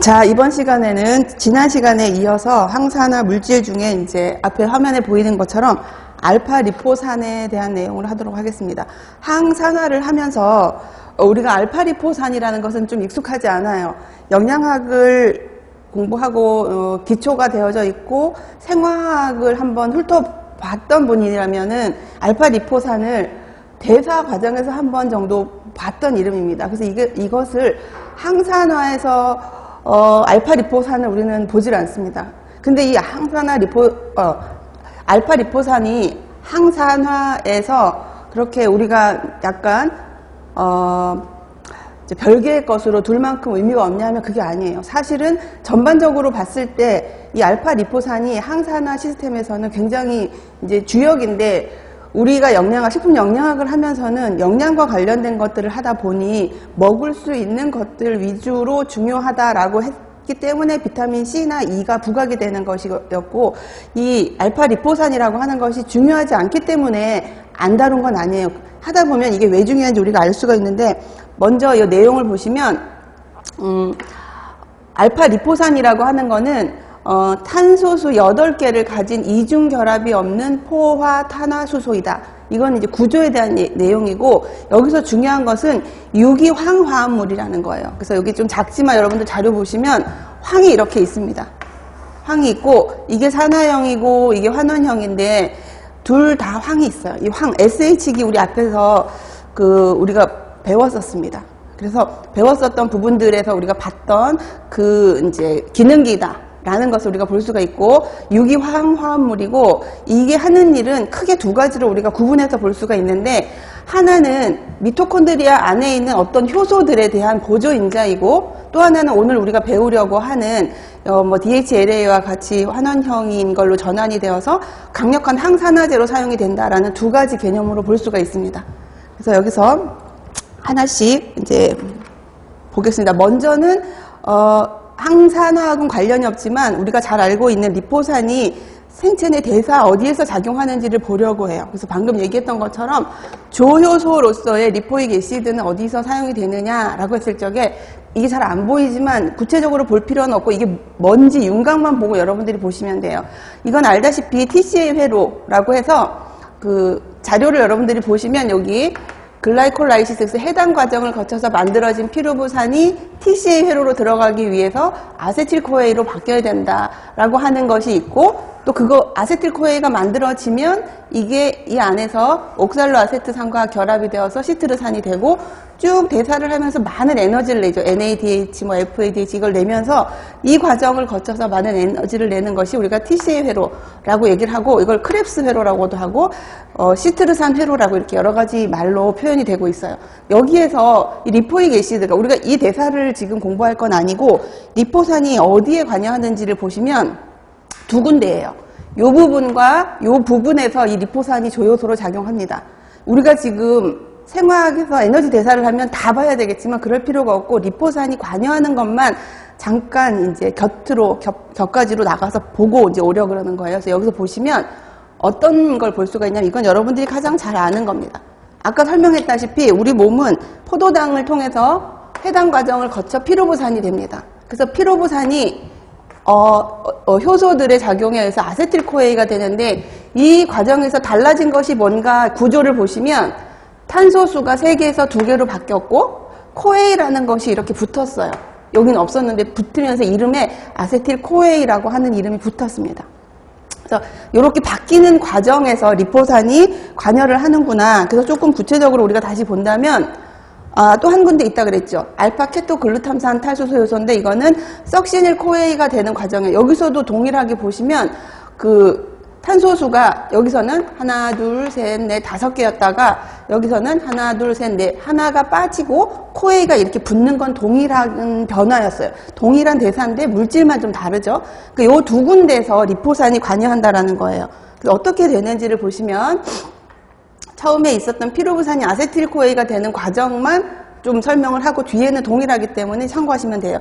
자, 이번 시간에는 지난 시간에 이어서 항산화 물질 중에 이제 앞에 화면에 보이는 것처럼 알파 리포산에 대한 내용을 하도록 하겠습니다. 항산화를 하면서 우리가 알파 리포산이라는 것은 좀 익숙하지 않아요. 영양학을 공부하고 기초가 되어져 있고 생화학을 한번 훑어봤던 분이라면은 알파 리포산을 대사 과정에서 한 번 정도 봤던 이름입니다. 그래서 이것을 항산화에서 알파 리포산을 우리는 보질 않습니다. 근데 이 알파 리포산이 항산화에서 그렇게 우리가 약간 별개의 것으로 둘 만큼 의미가 없냐면 그게 아니에요. 사실은 전반적으로 봤을 때 이 알파 리포산이 항산화 시스템에서는 굉장히 이제 주역인데, 우리가 식품 영양학을 하면서는 영양과 관련된 것들을 하다 보니 먹을 수 있는 것들 위주로 중요하다라고 했기 때문에 비타민 C나 E가 부각이 되는 것이었고, 이 알파 리포산이라고 하는 것이 중요하지 않기 때문에 안 다룬 건 아니에요. 하다 보면 이게 왜 중요한지 우리가 알 수가 있는데, 먼저 이 내용을 보시면 알파 리포산이라고 하는 거는 탄소수 8개를 가진 이중 결합이 없는 포화 탄화수소이다. 이건 이제 구조에 대한 내용이고, 여기서 중요한 것은 유기황화합물이라는 거예요. 그래서 여기 좀 작지만 여러분들 자료 보시면 황이 이렇게 있습니다. 황이 있고, 이게 산화형이고 이게 환원형인데 둘 다 황이 있어요. 이 황, SH기 우리 앞에서 우리가 배웠었습니다. 그래서 배웠었던 부분들에서 우리가 봤던 이제 기능기다 라는 것을 우리가 볼 수가 있고, 유기황화합물이고, 이게 하는 일은 크게 두 가지로 우리가 구분해서 볼 수가 있는데, 하나는 미토콘드리아 안에 있는 어떤 효소들에 대한 보조인자이고, 또 하나는 오늘 우리가 배우려고 하는 DHLA와 같이 환원형인 걸로 전환이 되어서 강력한 항산화제로 사용이 된다라는 두 가지 개념으로 볼 수가 있습니다. 그래서 여기서 하나씩 이제 보겠습니다. 먼저는 항산화하고는 관련이 없지만 우리가 잘 알고 있는 리포산이 생체 내 대사 어디에서 작용하는지를 보려고 해요. 그래서 방금 얘기했던 것처럼 조효소로서의 리포익 애시드는 어디서 사용이 되느냐라고 했을 적에 이게 잘 안 보이지만 구체적으로 볼 필요는 없고, 이게 뭔지 윤곽만 보고 여러분들이 보시면 돼요. 이건 알다시피 TCA 회로라고 해서 자료를 여러분들이 보시면 여기 글라이콜라이시스 해당 과정을 거쳐서 만들어진 피루부산이 TCA 회로로 들어가기 위해서 아세틸코에이로 바뀌어야 된다라고 하는 것이 있고, 또 아세틸코에이가 만들어지면 이게 이 안에서 옥살로아세트산과 결합이 되어서 시트르산이 되고 쭉 대사를 하면서 많은 에너지를 내죠. NADH, FADH 이걸 내면서 이 과정을 거쳐서 많은 에너지를 내는 것이 우리가 TCA 회로라고 얘기를 하고, 이걸 크랩스 회로라고도 하고 시트르산 회로라고 이렇게 여러 가지 말로 표현이 되고 있어요. 여기에서 이 리포익 애시드가, 우리가 이 대사를 지금 공부할 건 아니고 리포산이 어디에 관여하는지를 보시면 두 군데예요. 이 부분과 이 부분에서 이 리포산이 조효소로 작용합니다. 우리가 지금 생화학에서 에너지 대사를 하면 다 봐야 되겠지만 그럴 필요가 없고, 리포산이 관여하는 것만 잠깐 이제 곁가지로 나가서 보고 이제 오려 그러는 거예요. 그래서 여기서 보시면 어떤 걸 볼 수가 있냐면, 이건 여러분들이 가장 잘 아는 겁니다. 아까 설명했다시피 우리 몸은 포도당을 통해서 해당 과정을 거쳐 피루부산이 됩니다. 그래서 피루부산이 효소들의 작용에 의해서 아세틸코에이가 되는데, 이 과정에서 달라진 것이 뭔가 구조를 보시면 탄소수가 3개에서 2개로 바뀌었고, 코에이라는 것이 이렇게 붙었어요. 여기는 없었는데 붙으면서 이름에 아세틸코에이라고 하는 이름이 붙었습니다. 그래서 이렇게 바뀌는 과정에서 리포산이 관여를 하는구나. 그래서 조금 구체적으로 우리가 다시 본다면, 또 한 군데 있다 그랬죠. 알파 케토글루탐산 탈수소 효소인데, 이거는 석시닐 코에이가 되는 과정에 여기서도 동일하게 보시면 탄소수가 여기서는 하나, 둘, 셋, 넷, 5개였다가 여기서는 하나, 둘, 셋, 넷, 하나가 빠지고 코에이가 이렇게 붙는 건 동일한 변화였어요. 동일한 대사인데 물질만 좀 다르죠. 요 두 군데에서 리포산이 관여한다라는 거예요. 그래서 어떻게 되는지를 보시면, 처음에 있었던 피루부산이 아세틸코에이가 되는 과정만 좀 설명을 하고 뒤에는 동일하기 때문에 참고하시면 돼요.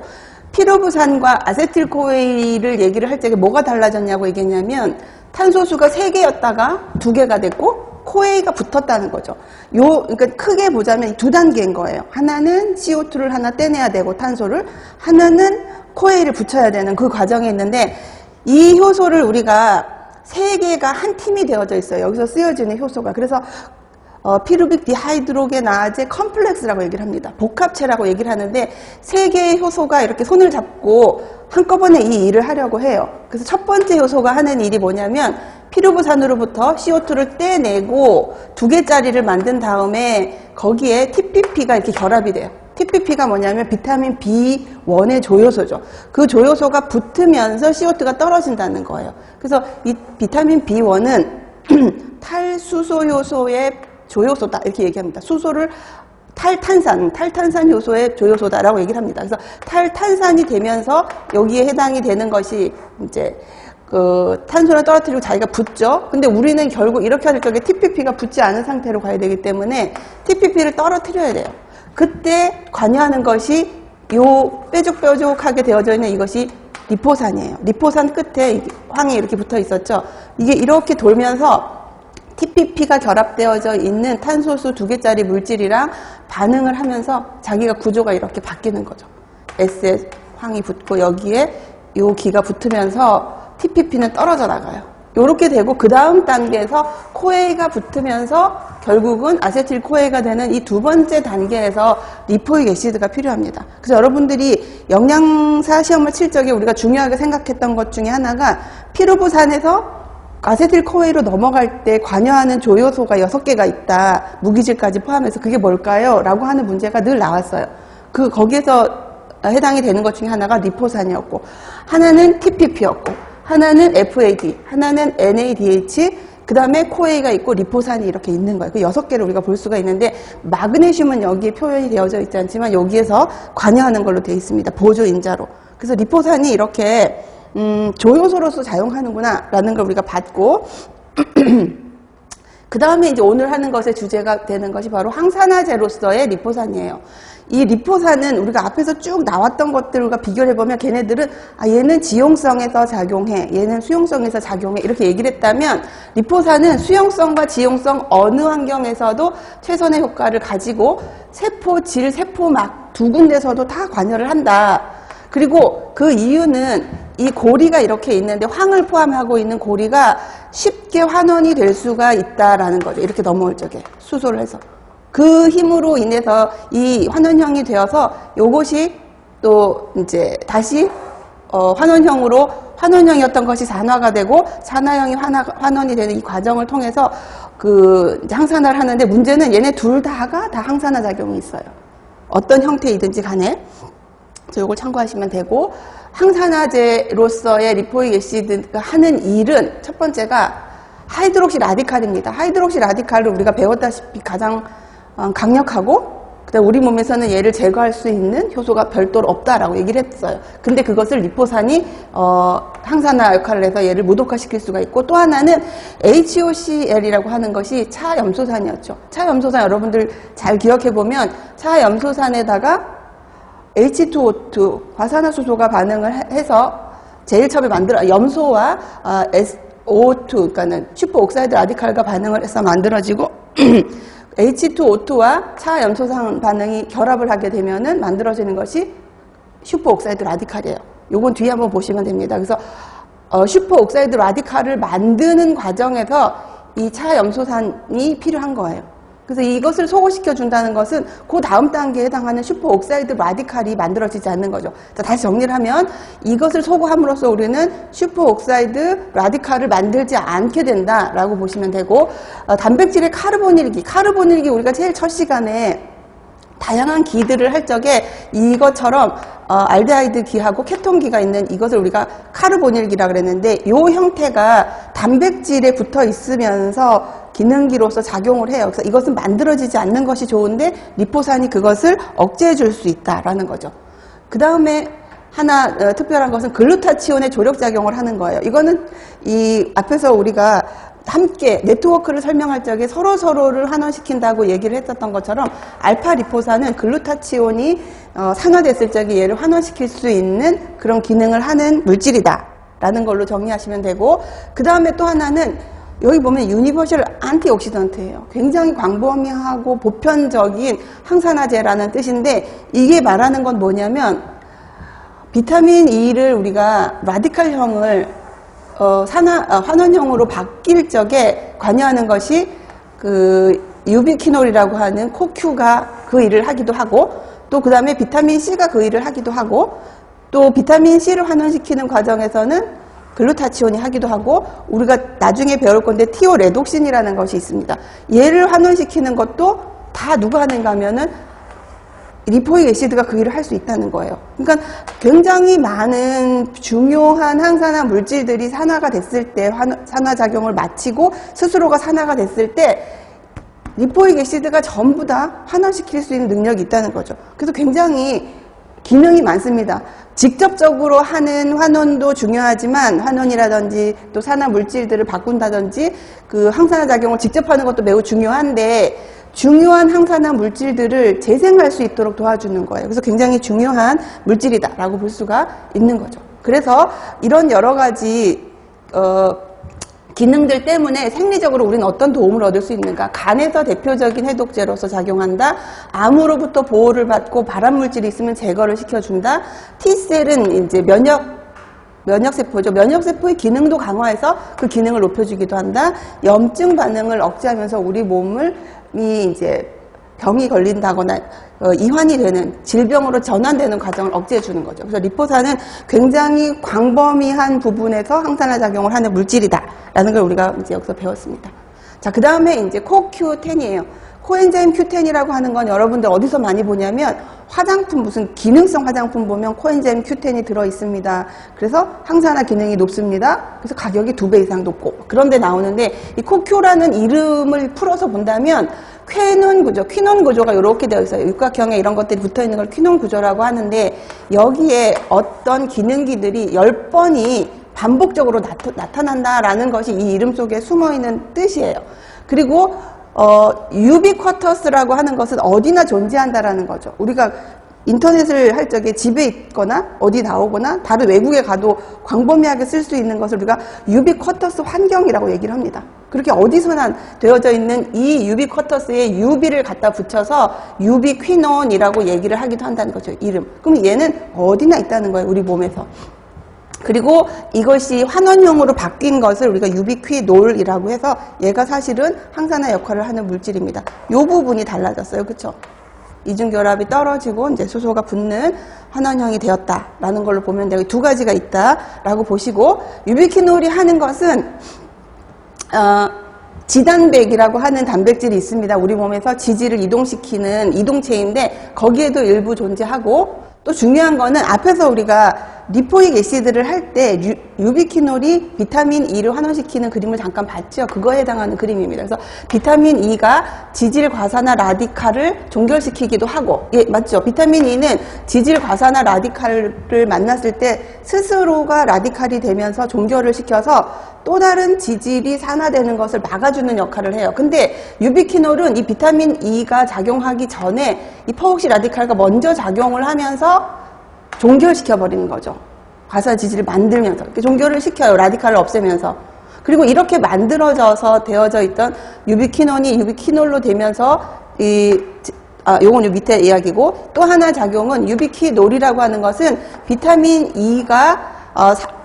피루부산과 아세틸코에이를 얘기를 할 때 뭐가 달라졌냐고 얘기했냐면, 탄소수가 3개였다가 2개가 됐고 코에이가 붙었다는 거죠. 그러니까 크게 보자면 두 단계인 거예요. 하나는 CO2를 하나 떼내야 되고 탄소를, 하나는 코에이를 붙여야 되는 그 과정이 있는데 이 효소를 우리가 세 개가 한 팀이 되어져 있어요. 여기서 쓰여지는 효소가. 그래서 피루빅 디하이드로게나제 컴플렉스라고 얘기를 합니다. 복합체라고 얘기를 하는데 세 개의 효소가 이렇게 손을 잡고 한꺼번에 이 일을 하려고 해요. 그래서 첫 번째 효소가 하는 일이 뭐냐면 피루부산으로부터 CO2를 떼내고 2개짜리를 만든 다음에 거기에 TPP가 이렇게 결합이 돼요. TPP가 뭐냐면 비타민 B1의 조효소죠. 그 조효소가 붙으면서 CO2가 떨어진다는 거예요. 그래서 이 비타민 B1은 탈수소 효소의 조효소다 이렇게 얘기합니다. 수소를 탈탄산 효소의 조효소다라고 얘기를 합니다. 그래서 탈탄산이 되면서 여기에 해당이 되는 것이 이제 그 탄소를 떨어뜨리고 자기가 붙죠. 근데 우리는 결국 이렇게 할 적에 TPP가 붙지 않은 상태로 가야 되기 때문에 TPP를 떨어뜨려야 돼요. 그때 관여하는 것이 요 뾰족뾰족하게 되어져 있는 이것이 리포산이에요. 리포산 끝에 황이 이렇게 붙어 있었죠. 이게 이렇게 돌면서 TPP가 결합되어져 있는 탄소수 2개짜리 물질이랑 반응을 하면서 자기가 구조가 이렇게 바뀌는 거죠. S에 황이 붙고 여기에 요 기가 붙으면서 TPP는 떨어져 나가요. 요렇게 되고 그 다음 단계에서 코에이가 붙으면서 결국은 아세틸 코에이가 되는 이 두 번째 단계에서 리포익 애시드가 필요합니다. 그래서 여러분들이 영양사 시험을 칠 적에 우리가 중요하게 생각했던 것 중에 하나가 피루부산에서 아세틸 코에이로 넘어갈 때 관여하는 조효소가 6개가 있다. 무기질까지 포함해서 그게 뭘까요? 라고 하는 문제가 늘 나왔어요. 거기에서 해당이 되는 것 중에 하나가 리포산이었고 하나는 TPP였고 하나는 FAD, 하나는 NADH, 그 다음에 코에이가 있고 리포산이 이렇게 있는 거예요. 그 6개를 우리가 볼 수가 있는데 마그네슘은 여기에 표현이 되어져 있지 않지만 여기에서 관여하는 걸로 되어 있습니다. 보조인자로. 그래서 리포산이 이렇게 조효소로서 작용하는구나 라는 걸 우리가 봤고 그 다음에 이제 오늘 하는 것의 주제가 되는 것이 바로 항산화제로서의 리포산이에요. 이 리포산은 우리가 앞에서 쭉 나왔던 것들과 비교를 해보면 걔네들은 얘는 지용성에서 작용해, 얘는 수용성에서 작용해 이렇게 얘기를 했다면 리포산은 수용성과 지용성 어느 환경에서도 최선의 효과를 가지고 세포 질, 세포막 두 군데서도 다 관여를 한다. 그리고 그 이유는 이 고리가 이렇게 있는데 황을 포함하고 있는 고리가 쉽게 환원이 될 수가 있다라는 거죠. 이렇게 넘어올 적에 수소를 해서. 그 힘으로 인해서 이 환원형이 되어서 요것이 또 이제 다시 환원형으로 환원형이었던 것이 산화가 되고 산화형이 환원이 되는 이 과정을 통해서 그 이제 항산화를 하는데 문제는 얘네 둘 다가 다 항산화 작용이 있어요. 어떤 형태이든지 간에. 그래서 이걸 참고하시면 되고 항산화제로서의 리포익 애시드가 하는 일은 첫 번째가 하이드록시 라디칼입니다. 하이드록시 라디칼을 우리가 배웠다시피 가장 강력하고 그다음 우리 몸에서는 얘를 제거할 수 있는 효소가 별도로 없다라고 얘기를 했어요. 근데 그것을 리포산이 항산화 역할을 해서 얘를 무독화시킬 수가 있고 또 하나는 HOCl이라고 하는 것이 차염소산이었죠. 차염소산 여러분들 잘 기억해 보면 차염소산에다가 H2O2 과산화수소가 반응을 해서 제일 처음에 염소와 SO2 그러니까는 슈퍼옥사이드 라디칼과 반응을 해서 만들어지고 H2O2와 차염소산 반응이 결합을 하게 되면은 만들어지는 것이 슈퍼옥사이드 라디칼이에요. 요건 뒤에 한번 보시면 됩니다. 그래서 슈퍼옥사이드 라디칼을 만드는 과정에서 이 차염소산이 필요한 거예요. 그래서 이것을 소고시켜 준다는 것은 그 다음 단계에 해당하는 슈퍼옥사이드 라디칼이 만들어지지 않는 거죠. 자, 다시 정리를 하면 이것을 소고함으로써 우리는 슈퍼옥사이드 라디칼을 만들지 않게 된다라고 보시면 되고 단백질의 카르보닐기 우리가 제일 첫 시간에 다양한 기들을 할 적에 이것처럼 알데하이드 기하고 케톤기가 있는 이것을 우리가 카르보닐기라 그랬는데 이 형태가 단백질에 붙어 있으면서 기능기로서 작용을 해요. 그래서 이것은 만들어지지 않는 것이 좋은데 리포산이 그것을 억제해 줄 수 있다라는 거죠. 그 다음에 하나 특별한 것은 글루타치온의 조력작용을 하는 거예요. 이거는 이 앞에서 우리가 함께 네트워크를 설명할 적에 서로를 환원시킨다고 얘기를 했었던 것처럼 알파 리포산은 글루타치온이 산화됐을 적에 얘를 환원시킬 수 있는 그런 기능을 하는 물질이다 라는 걸로 정리하시면 되고 그 다음에 또 하나는 여기 보면 유니버셜 안티옥시던트예요. 굉장히 광범위하고 보편적인 항산화제라는 뜻인데 이게 말하는 건 뭐냐면 비타민 E를 우리가 라디칼형을 환원형으로 바뀔 적에 관여하는 것이 그 유비퀴놀이라고 하는 코큐가 그 일을 하기도 하고, 또 그 다음에 비타민 C가 그 일을 하기도 하고, 또 비타민 C를 환원시키는 과정에서는 글루타치온이 하기도 하고, 우리가 나중에 배울 건데 티오레독신이라는 것이 있습니다. 얘를 환원시키는 것도 다 누가 하는가 하면은 리포익 애시드가 그 일을 할 수 있다는 거예요. 그러니까 굉장히 많은 중요한 항산화 물질들이 산화가 됐을 때, 산화작용을 마치고 스스로가 산화가 됐을 때 리포익 애시드가 전부 다 환원시킬 수 있는 능력이 있다는 거죠. 그래서 굉장히 기능이 많습니다. 직접적으로 하는 환원도 중요하지만, 환원이라든지 또 산화 물질들을 바꾼다든지 그 항산화 작용을 직접 하는 것도 매우 중요한데, 중요한 항산화 물질들을 재생할 수 있도록 도와주는 거예요. 그래서 굉장히 중요한 물질이다라고 볼 수가 있는 거죠. 그래서 이런 여러 가지 기능들 때문에 생리적으로 우리는 어떤 도움을 얻을 수 있는가? 간에서 대표적인 해독제로서 작용한다. 암으로부터 보호를 받고 발암물질이 있으면 제거를 시켜준다. T셀은 이제 면역세포죠. 면역세포의 기능도 강화해서 그 기능을 높여주기도 한다. 염증 반응을 억제하면서 우리 몸이 이제 병이 걸린다거나 이환이 되는 질병으로 전환되는 과정을 억제해주는 거죠. 그래서 리포산은 굉장히 광범위한 부분에서 항산화 작용을 하는 물질이다라는 걸 우리가 이제 여기서 배웠습니다. 자, 그 다음에 이제 코Q10이에요. 코엔자임 Q10이라고 하는 건 여러분들 어디서 많이 보냐면 화장품, 무슨 기능성 화장품 보면 코엔자임 Q10이 들어있습니다. 그래서 항산화 기능이 높습니다. 그래서 가격이 2배 이상 높고 그런데 나오는데, 이 코큐라는 이름을 풀어서 본다면 퀴논 구조, 퀴논 구조가 이렇게 되어 있어요. 육각형에 이런 것들이 붙어 있는 걸 퀴논 구조라고 하는데, 여기에 어떤 기능기들이 10번이 반복적으로 나타난다라는 것이 이 이름 속에 숨어 있는 뜻이에요. 그리고 유비쿼터스라고 하는 것은 어디나 존재한다라는 거죠. 우리가 인터넷을 할 적에 집에 있거나 어디 나오거나 다른 외국에 가도 광범위하게 쓸 수 있는 것을 우리가 유비쿼터스 환경이라고 얘기를 합니다. 그렇게 어디서나 되어져 있는 이 유비쿼터스에 유비를 갖다 붙여서 유비퀴논이라고 얘기를 하기도 한다는 거죠. 이름. 그럼 얘는 어디나 있다는 거예요. 우리 몸에서. 그리고 이것이 환원형으로 바뀐 것을 우리가 유비퀴놀이라고 해서 얘가 사실은 항산화 역할을 하는 물질입니다. 이 부분이 달라졌어요. 그렇죠? 이중결합이 떨어지고 이제 수소가 붙는 환원형이 되었다라는 걸로 보면 돼요. 두 가지가 있다라고 보시고, 유비퀴놀이 하는 것은 지단백이라고 하는 단백질이 있습니다. 우리 몸에서 지질을 이동시키는 이동체인데 거기에도 일부 존재하고, 또 중요한 거는 앞에서 우리가 리포익 애시드를 할 때 유비퀴놀이 비타민 E를 환원시키는 그림을 잠깐 봤죠. 그거에 해당하는 그림입니다. 그래서 비타민 E가 지질 과산화 라디칼을 종결시키기도 하고, 예, 맞죠. 비타민 E는 지질 과산화 라디칼을 만났을 때 스스로가 라디칼이 되면서 종결을 시켜서 또 다른 지질이 산화되는 것을 막아주는 역할을 해요. 근데 유비퀴놀은 이 비타민 E가 작용하기 전에 이 퍼옥시 라디칼과 먼저 작용을 하면서 종결시켜버리는 거죠. 과산화 지질을 만들면서 이렇게 종결을 시켜요. 라디칼을 없애면서. 그리고 이렇게 만들어져서 되어져 있던 유비퀴논이 유비퀴놀로 되면서 요건 요 밑에 이야기고, 또 하나 작용은 유비퀴놀이라고 하는 것은 비타민 E가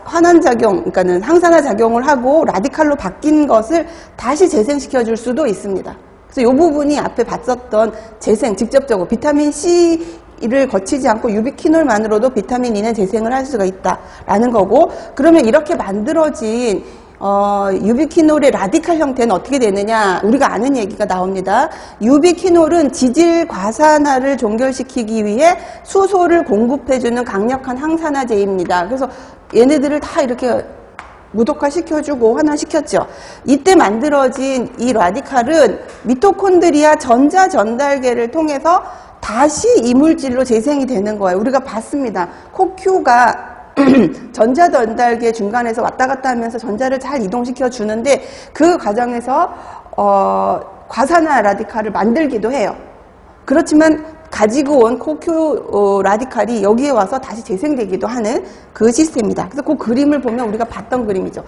환원작용, 그러니까는 항산화 작용을 하고 라디칼로 바뀐 것을 다시 재생시켜 줄 수도 있습니다. 그래서 이 부분이 앞에 봤었던 재생, 직접적으로 비타민 C를 거치지 않고 유비퀴놀만으로도 비타민 E는 재생을 할 수가 있다라는 거고, 그러면 이렇게 만들어진 유비퀴놀의 라디칼 형태는 어떻게 되느냐, 우리가 아는 얘기가 나옵니다. 유비퀴놀은 지질 과산화를 종결시키기 위해 수소를 공급해주는 강력한 항산화제입니다. 그래서 얘네들을 다 이렇게 무독화시켜주고 환원시켰죠. 이때 만들어진 이 라디칼은 미토콘드리아 전자전달계를 통해서 다시 이물질로 재생이 되는 거예요. 우리가 봤습니다. 코큐가 전자전달계 중간에서 왔다 갔다 하면서 전자를 잘 이동시켜 주는데, 그 과정에서 과산화 라디칼을 만들기도 해요. 그렇지만 가지고 온 코큐 라디칼이 여기에 와서 다시 재생되기도 하는 그 시스템입니다. 그래서 그 그림을 보면 우리가 봤던 그림이죠.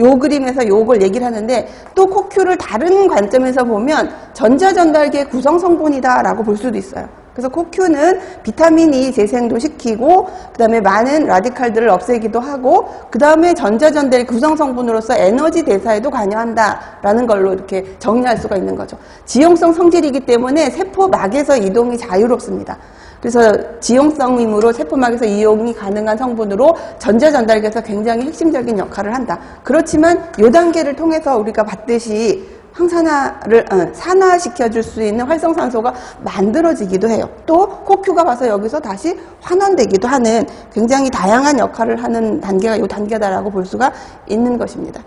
요 그림에서 요걸 얘기를 하는데, 또 코큐를 다른 관점에서 보면 전자전달계 구성 성분이다 라고 볼 수도 있어요. 그래서 CoQ는 비타민 E 재생도 시키고 그 다음에 많은 라디칼들을 없애기도 하고 그 다음에 전자전달의 구성 성분으로서 에너지 대사에도 관여한다라는 걸로 이렇게 정리할 수가 있는 거죠. 지용성 성질이기 때문에 세포막에서 이동이 자유롭습니다. 그래서 지용성이므로 세포막에서 이용이 가능한 성분으로 전자전달계에서 굉장히 핵심적인 역할을 한다. 그렇지만 이 단계를 통해서 우리가 봤듯이 항산화를 산화시켜줄 수 있는 활성산소가 만들어지기도 해요. 또 CoQ가 와서 여기서 다시 환원되기도 하는 굉장히 다양한 역할을 하는 단계가 이 단계다라고 볼 수가 있는 것입니다.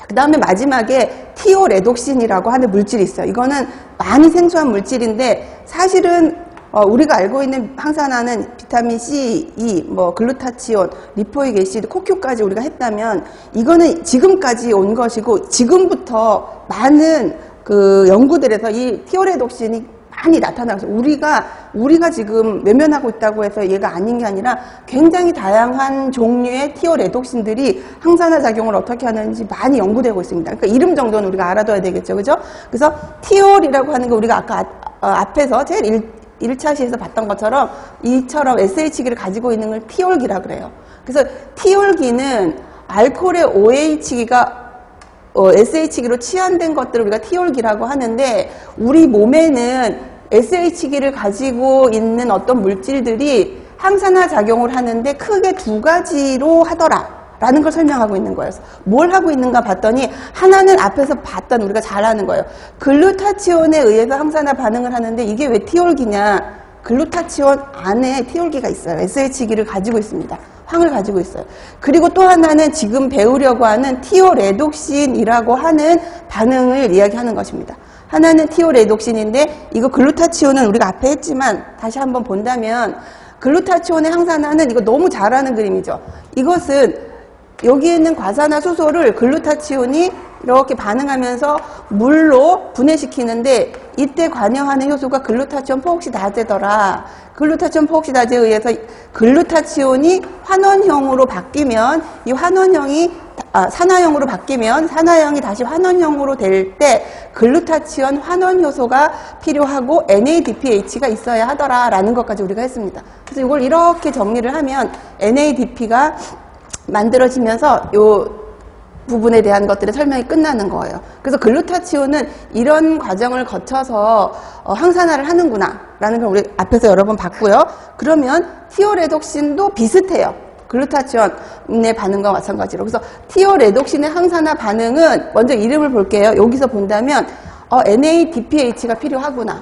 그 다음에 마지막에 티오레독신이라고 하는 물질이 있어요. 이거는 많이 생소한 물질인데 사실은 우리가 알고 있는 항산화는 비타민 C, E, 글루타치온, 리포익 애시드, CoQ까지 우리가 했다면 이거는 지금까지 온 것이고 지금부터 많은 그 연구들에서 이 티오레독신이 많이 나타나서 우리가 지금 외면하고 있다고 해서 얘가 아닌 게 아니라 굉장히 다양한 종류의 티오레독신들이 항산화 작용을 어떻게 하는지 많이 연구되고 있습니다. 그러니까 이름 정도는 우리가 알아둬야 되겠죠, 그죠? 그래서 티올이라고 하는 거 우리가 아까 앞에서 제일 1차 시에서 봤던 것처럼 이처럼 SH기를 가지고 있는 걸 티올기라 그래요. 그래서 티올기는 알코올의 OH기가 SH기로 치환된 것들을 우리가 티올기라고 하는데 우리 몸에는 SH기를 가지고 있는 어떤 물질들이 항산화 작용을 하는데 크게 두 가지로 하더라 라는 걸 설명하고 있는 거예요. 뭘 하고 있는가 봤더니 하나는 앞에서 봤던 우리가 잘 아는 거예요. 글루타치온에 의해서 항산화 반응을 하는데 이게 왜 티올기냐. 글루타치온 안에 티올기가 있어요. SH기를 가지고 있습니다. 황을 가지고 있어요. 그리고 또 하나는 지금 배우려고 하는 티오레독신이라고 하는 반응을 이야기하는 것입니다. 하나는 티오레독신인데 이거 글루타치온은 우리가 앞에 했지만 다시 한번 본다면 글루타치온의 항산화는 이거 너무 잘 아는 그림이죠. 이것은 여기에 있는 과산화 수소를 글루타치온이 이렇게 반응하면서 물로 분해시키는데 이때 관여하는 효소가 글루타치온 포옥시다제더라. 글루타치온 포옥시다제에 의해서 글루타치온이 환원형으로 바뀌면 이 환원형이 산화형으로 바뀌면 산화형이 다시 환원형으로 될 때 글루타치온 환원 효소가 필요하고 NADPH가 있어야 하더라라는 것까지 우리가 했습니다. 그래서 이걸 이렇게 정리를 하면 NADP가 만들어지면서 요 부분에 대한 것들의 설명이 끝나는 거예요. 그래서 글루타치온은 이런 과정을 거쳐서 항산화를 하는구나 라는 걸 우리 앞에서 여러 번 봤고요. 그러면 티오레독신도 비슷해요. 글루타치온의 반응과 마찬가지로. 그래서 티오레독신의 항산화 반응은 먼저 이름을 볼게요. 여기서 본다면 NADPH가 필요하구나.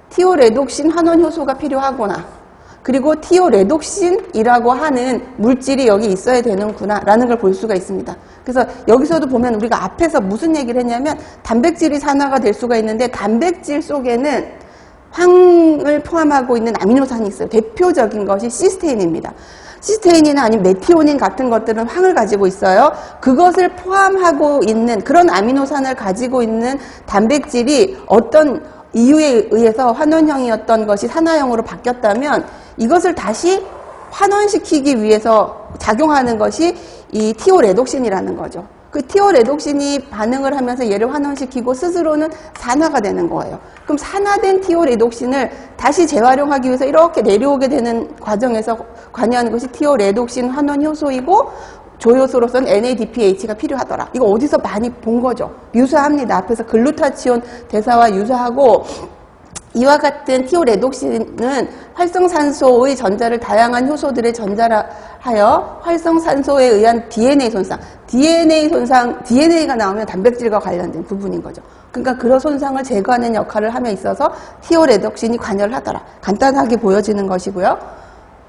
티오레독신 환원 효소가 필요하구나. 그리고 티오레독신이라고 하는 물질이 여기 있어야 되는구나 라는 걸 볼 수가 있습니다. 그래서 여기서도 보면 우리가 앞에서 무슨 얘기를 했냐면 단백질이 산화가 될 수가 있는데 단백질 속에는 황을 포함하고 있는 아미노산이 있어요. 대표적인 것이 시스테인입니다. 시스테인이나 아니면 메티오닌 같은 것들은 황을 가지고 있어요. 그것을 포함하고 있는 그런 아미노산을 가지고 있는 단백질이 어떤 이유에 의해서 환원형이었던 것이 산화형으로 바뀌었다면 이것을 다시 환원시키기 위해서 작용하는 것이 이 티오레독신이라는 거죠. 그 티오레독신이 반응을 하면서 얘를 환원시키고 스스로는 산화가 되는 거예요. 그럼 산화된 티오레독신을 다시 재활용하기 위해서 이렇게 내려오게 되는 과정에서 관여하는 것이 티오레독신 환원 효소이고 조효소로서는 NADPH가 필요하더라. 이거 어디서 많이 본 거죠. 유사합니다. 앞에서 글루타치온 대사와 유사하고 이와 같은 티오레독신은 활성산소의 전자를 다양한 효소들의 전자라 하여 활성산소에 의한 DNA 손상, DNA가 나오면 단백질과 관련된 부분인 거죠. 그러니까 그런 손상을 제거하는 역할을 함에 있어서 티오레독신이 관여를 하더라. 간단하게 보여지는 것이고요.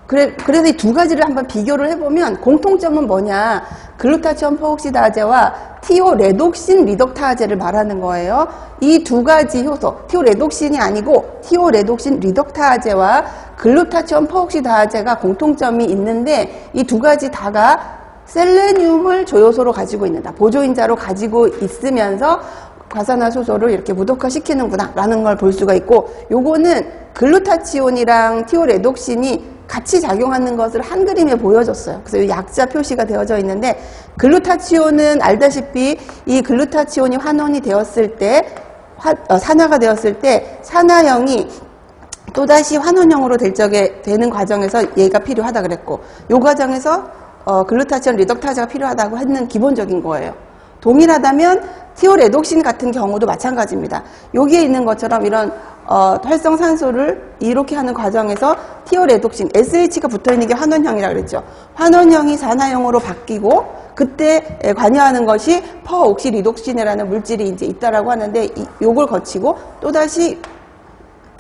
그래서 이 두 가지를 한번 비교를 해보면 공통점은 뭐냐. 글루타치온 포옥시다제와 티오레독신 리덕타제를 말하는 거예요. 이 두 가지 효소, 티오레독신이 아니고 티오레독신 리덕타제와 글루타치온 포옥시다제가 공통점이 있는데 이 두 가지 다가 셀레늄을 조효소로 가지고 있는다. 보조인자로 가지고 있으면서 과산화 수소를 이렇게 무독화시키는구나 라는 걸 볼 수가 있고 요거는 글루타치온이랑 티오레독신이 같이 작용하는 것을 한 그림에 보여줬어요. 그래서 이 약자 표시가 되어져 있는데 글루타치온은 알다시피 이 글루타치온이 환원이 되었을 때 산화가 되었을 때 산화형이 또다시 환원형으로 되는 과정에서 얘가 필요하다 그랬고, 요 과정에서 글루타치온 리덕타제가 필요하다고 했는 기본적인 거예요. 동일하다면 티오레독신 같은 경우도 마찬가지입니다. 여기에 있는 것처럼 이런 활성산소를 이렇게 하는 과정에서 티오레독신, SH가 붙어있는 게 환원형이라고 그랬죠. 환원형이 산화형으로 바뀌고 그때 관여하는 것이 퍼옥시리독신이라는 물질이 이제 있다라고 하는데, 요걸 거치고 또다시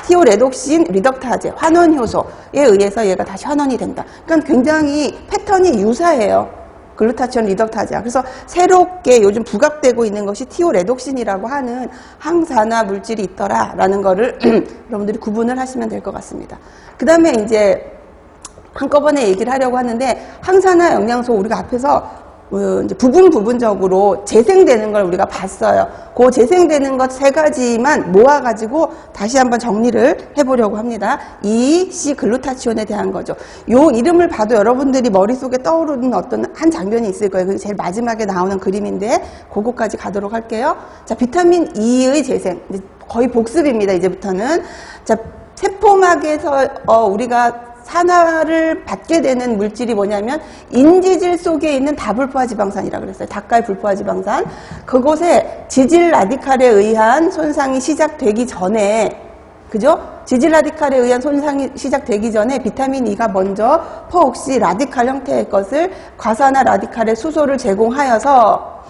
티오레독신 리덕타제, 환원효소에 의해서 얘가 다시 환원이 된다. 그러니까 굉장히 패턴이 유사해요. 글루타치온 리덕타제가. 그래서 새롭게 요즘 부각되고 있는 것이 티오레독신이라고 하는 항산화 물질이 있더라라는 거를 여러분들이 구분을 하시면 될 것 같습니다. 그 다음에 이제 한꺼번에 얘기를 하려고 하는데, 항산화 영양소 우리가 앞에서 이제 부분적으로 재생되는 걸 우리가 봤어요. 그 재생되는 것 세 가지만 모아가지고 다시 한번 정리를 해보려고 합니다. E, C 글루타치온에 대한 거죠. 요 이름을 봐도 여러분들이 머릿속에 떠오르는 어떤 한 장면이 있을 거예요. 그게 제일 마지막에 나오는 그림인데, 그거까지 가도록 할게요. 자, 비타민 E의 재생. 거의 복습입니다, 이제부터는. 자, 세포막에서 우리가 산화를 받게 되는 물질이 뭐냐면 인지질 속에 있는 다불포화지방산이라고 그랬어요. 닭갈 불포화지방산. 그곳에 지질 라디칼에 의한 손상이 시작되기 전에, 그죠? 지질 라디칼에 의한 손상이 시작되기 전에 비타민 E가 먼저 퍼옥시 라디칼 형태의 것을 과산화 라디칼의 수소를 제공하여서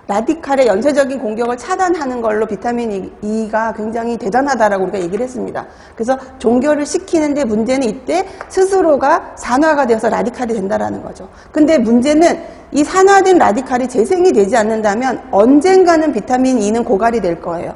라디칼의 연쇄적인 공격을 차단하는 걸로 비타민 E가 굉장히 대단하다라고 우리가 얘기를 했습니다. 그래서 종결을 시키는데 문제는 이때 스스로가 산화가 되어서 라디칼이 된다라는 거죠. 근데 문제는 이 산화된 라디칼이 재생이 되지 않는다면 언젠가는 비타민 E는 고갈이 될 거예요.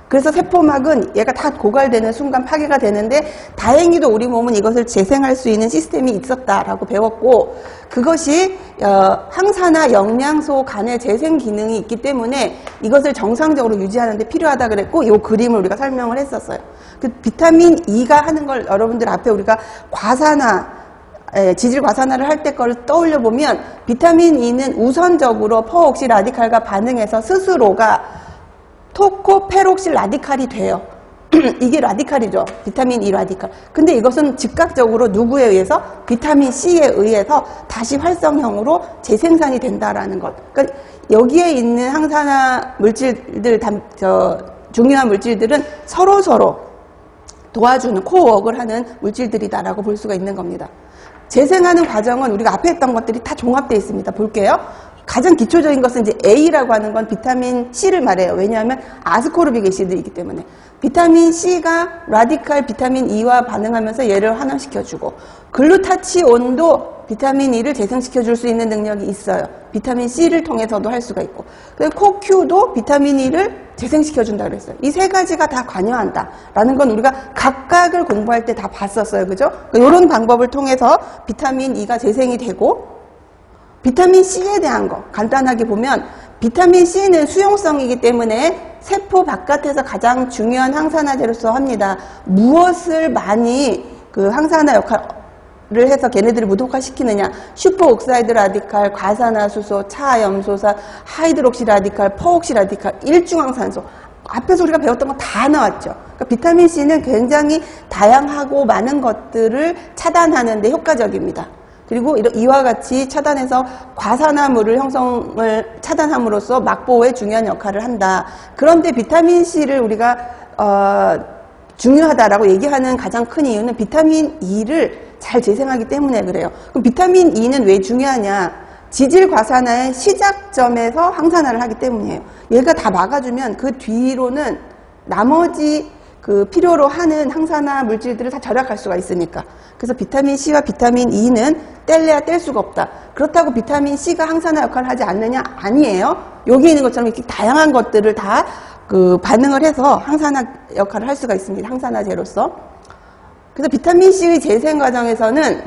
그래서 세포막은 얘가 다 고갈되는 순간 파괴가 되는데, 다행히도 우리 몸은 이것을 재생할 수 있는 시스템이 있었다라고 배웠고, 그것이 항산화 영양소 간의 재생 기능이 있기 때문에 이것을 정상적으로 유지하는 데 필요하다 그랬고, 이 그림을 우리가 설명을 했었어요. 그 비타민 E가 하는 걸 여러분들 앞에 우리가 지질 과산화를 할 때 거를 떠올려 보면, 비타민 E는 우선적으로 퍼옥시 라디칼과 반응해서 스스로가 토코페록실 라디칼이 돼요. 이게 라디칼이죠. 비타민 E 라디칼. 근데 이것은 즉각적으로 누구에 의해서? 비타민 C에 의해서 다시 활성형으로 재생산이 된다라는 것. 그러니까 여기에 있는 항산화 물질들, 중요한 물질들은 서로서로 도와주는 코워크를 하는 물질들이다라고 볼 수가 있는 겁니다. 재생하는 과정은 우리가 앞에 했던 것들이 다 종합되어 있습니다. 볼게요. 가장 기초적인 것은 이제 A라고 하는 건 비타민 C를 말해요. 왜냐하면 아스코르빅 애시드이기 때문에. 비타민 C가 라디칼 비타민 E와 반응하면서 얘를 환원시켜주고, 글루타치온도 비타민 E를 재생시켜줄 수 있는 능력이 있어요. 비타민 C를 통해서도 할 수가 있고, 그리고 코큐도 비타민 E를 재생시켜준다 그랬어요. 이 세 가지가 다 관여한다라는 건 우리가 각각을 공부할 때 다 봤었어요. 그죠? 이런 방법을 통해서 비타민 E가 재생이 되고, 비타민 C에 대한 거 간단하게 보면, 비타민 C는 수용성이기 때문에 세포 바깥에서 가장 중요한 항산화제로서 합니다. 무엇을 많이 그 항산화 역할을 해서 걔네들을 무독화시키느냐? 슈퍼옥사이드 라디칼, 과산화수소, 차염소산, 하이드록시 라디칼, 퍼옥시 라디칼, 일중항산소. 앞에서 우리가 배웠던 거 다 나왔죠. 그러니까 비타민 C는 굉장히 다양하고 많은 것들을 차단하는 데 효과적입니다. 그리고 이와 같이 차단해서 과산화물을 형성을 차단함으로써 막보호에 중요한 역할을 한다. 그런데 비타민 C를 우리가 중요하다라고 얘기하는 가장 큰 이유는 비타민 E를 잘 재생하기 때문에 그래요. 그럼 비타민 E는 왜 중요하냐? 지질 과산화의 시작점에서 항산화를 하기 때문이에요. 얘가 다 막아주면 그 뒤로는 나머지 그 필요로 하는 항산화 물질들을 다 절약할 수가 있으니까. 그래서 비타민 C와 비타민 E는 뗄래야 뗄 수가 없다. 그렇다고 비타민 C가 항산화 역할을 하지 않느냐? 아니에요. 여기 있는 것처럼 이렇게 다양한 것들을 다 그 반응을 해서 항산화 역할을 할 수가 있습니다. 항산화제로서. 그래서 비타민 C의 재생 과정에서는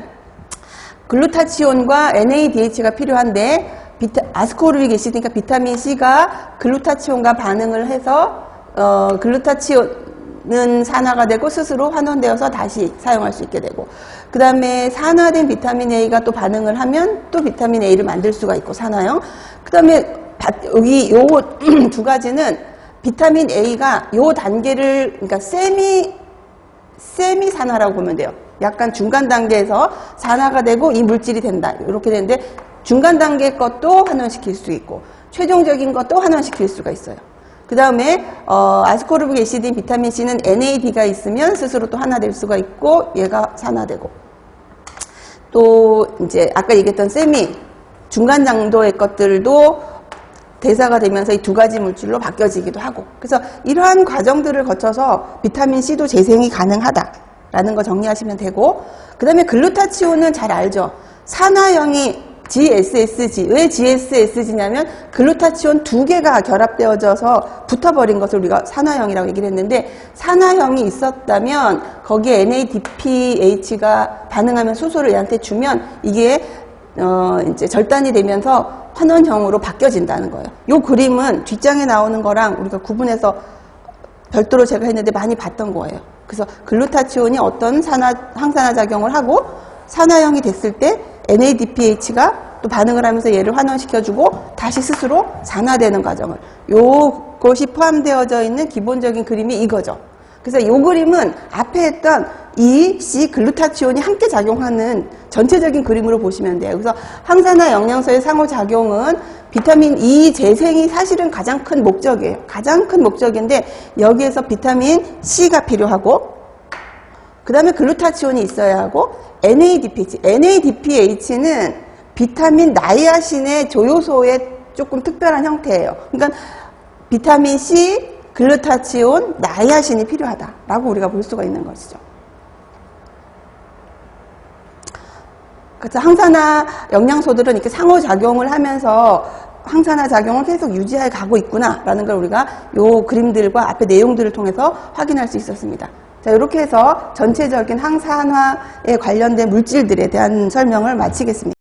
글루타치온과 NADH가 필요한데, 아스코르빅 애시드니까 비타민 C가 글루타치온과 반응을 해서 글루타치온은 산화가 되고 스스로 환원되어서 다시 사용할 수 있게 되고, 그 다음에 산화된 비타민 A가 또 반응을 하면 또 비타민 A를 만들 수가 있고, 산화형. 그 다음에 여기 요 두 가지는 비타민 A가 요 단계를, 그러니까 세미 세미산화라고 보면 돼요. 약간 중간 단계에서 산화가 되고 이 물질이 된다. 이렇게 되는데 중간 단계 것도 환원시킬 수 있고 최종적인 것도 환원시킬 수가 있어요. 그 다음에 아스코르빅 애시드인 비타민 C는 NAD가 있으면 스스로 또 하나 수가 있고 얘가 산화되고 또 이제 아까 얘기했던 세미 중간 정도의 것들도 대사가 되면서 이 두 가지 물질로 바뀌어지기도 하고 그래서 이러한 과정들을 거쳐서 비타민 C도 재생이 가능하다라는 거 정리하시면 되고 그 다음에 글루타치온은 잘 알죠. 산화형이 GSSG. 왜 GSSG냐면 글루타치온 두 개가 결합되어져서 붙어버린 것을 우리가 산화형이라고 얘기를 했는데 산화형이 있었다면 거기에 NADPH가 반응하면 수소를 얘한테 주면 이게 이제 절단이 되면서 환원형으로 바뀌어진다는 거예요. 이 그림은 뒷장에 나오는 거랑 우리가 구분해서 별도로 제가 했는데 많이 봤던 거예요. 그래서 글루타치온이 어떤 항산화 작용을 하고 산화형이 됐을 때 NADPH가 또 반응을 하면서 얘를 환원시켜주고 다시 스스로 산화되는 과정을 요것이 포함되어져 있는 기본적인 그림이 이거죠. 그래서 요 그림은 앞에 했던 E, C, 글루타치온이 함께 작용하는 전체적인 그림으로 보시면 돼요. 그래서 항산화 영양소의 상호작용은 비타민 E 재생이 사실은 가장 큰 목적이에요. 가장 큰 목적인데 여기에서 비타민 C가 필요하고 그 다음에 글루타치온이 있어야 하고 NADPH는 비타민 나이아신의 조효소의 조금 특별한 형태예요. 그러니까 비타민 C, 글루타치온, 나이아신이 필요하다라고 우리가 볼 수가 있는 것이죠. 그래서 항산화 영양소들은 이렇게 상호작용을 하면서 항산화 작용을 계속 유지해 가고 있구나라는 걸 우리가 요 그림들과 앞에 내용들을 통해서 확인할 수 있었습니다. 자, 이렇게 해서 전체적인 항산화에 관련된 물질들에 대한 설명을 마치겠습니다.